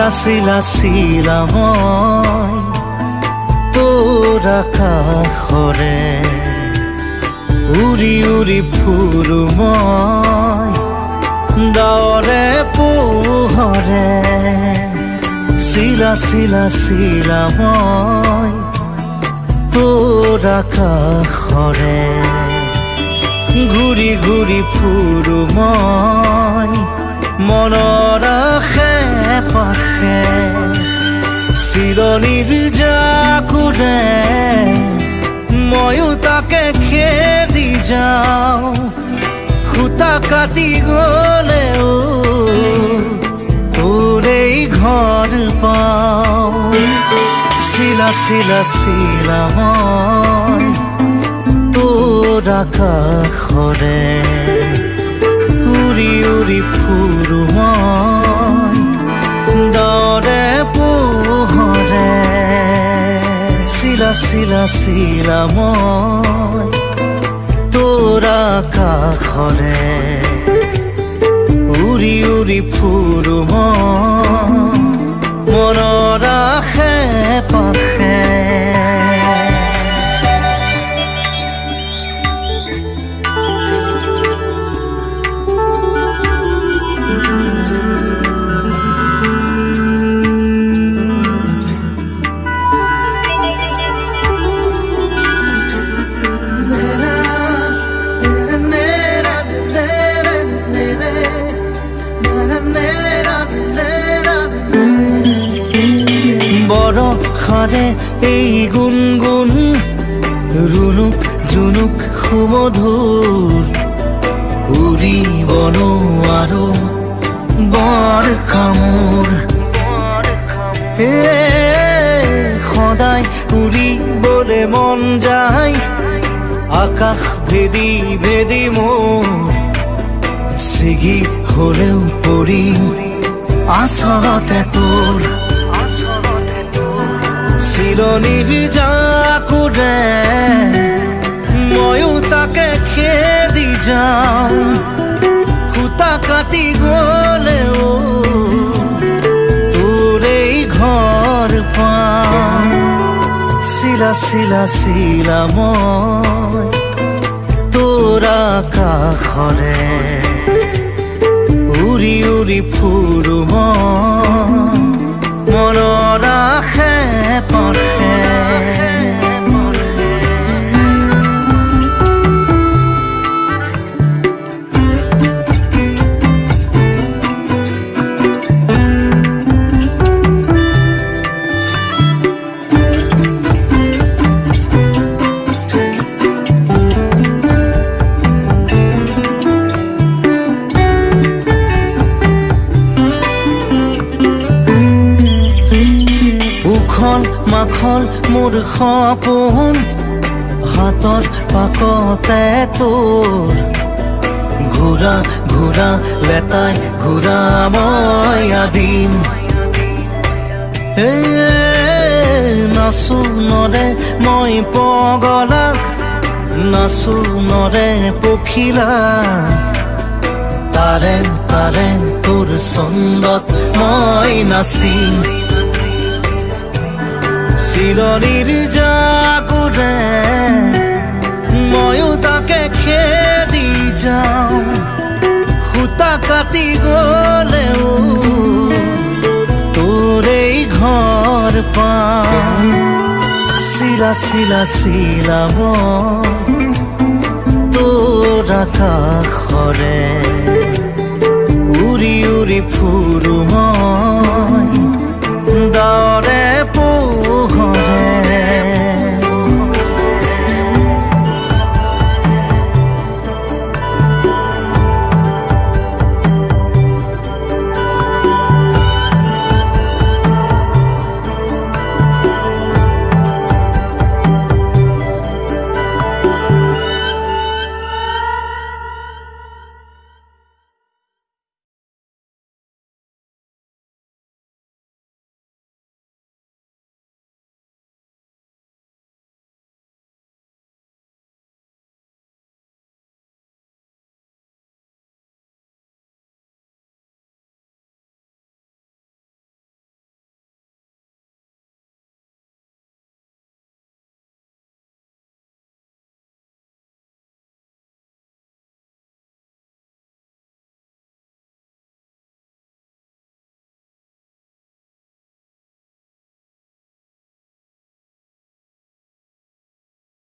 চিলা চিলা মই তোৰ আকাশৰে উৰি উৰি ফুৰো মই ডাৱৰে পোহৰে চিলা চিলা চিলা মই তোৰ আকাশৰে ঘূৰি ঘূৰি ফুৰো মই মনৰ আশে পাশে চিৰণিৰ জাকুৰে ময়ো তাকে খেদি যাওঁ খুটা কাটি গলেও তোৰেই ঘৰ পাওঁ চিলা চিলা চিলা মই তোৰ আকাশৰে উৰি উৰি ফুৰো মই ডাৱৰে পোহৰে চিলা চিলা চিলা মই তোৰ আকাশৰে উৰি উৰি ফুৰো মই মনৰ আশে পাশে বৰষাৰে এই গুণগুণ ৰুণুক জুনুক সুমধুৰ উৰিব নোৱাৰো বৰ কামোৰ সদায় উৰিবলে মন যায় আকাশ ভেদি ভেদি মোৰ ছিগি হলেও পৰিম আচলতে তোৰ চিৰণিৰ জাকুৰে ময়ো তাকে খেদি যাওঁ খুটা কাটি গলেও তোৰেই ঘৰ পাওঁ চিলা চিলা চিলা মই তোৰ আকাশৰে উৰি উৰি ফুৰো মই মনৰ আশে পাশে মাখন মোৰ সপোন হাতৰ পাকতে তোৰ ঘূৰা ঘূৰা লেতাই ঘূৰা মই আদিম নাচো নৰে মই পগলা নাচো নৰে পখিলা তাৰে তাৰে তোৰ ছন্দত মই নাচিম চিৰণিৰ জাকুৰে ময়ো তাকে খেদি যাওঁ খুটা কাটি গলেও তোৰেই ঘৰ পাওঁ চিলা চিলা চিলা মই তোৰ আকাশৰে উৰি উৰি ফুৰো মই ডাৱৰে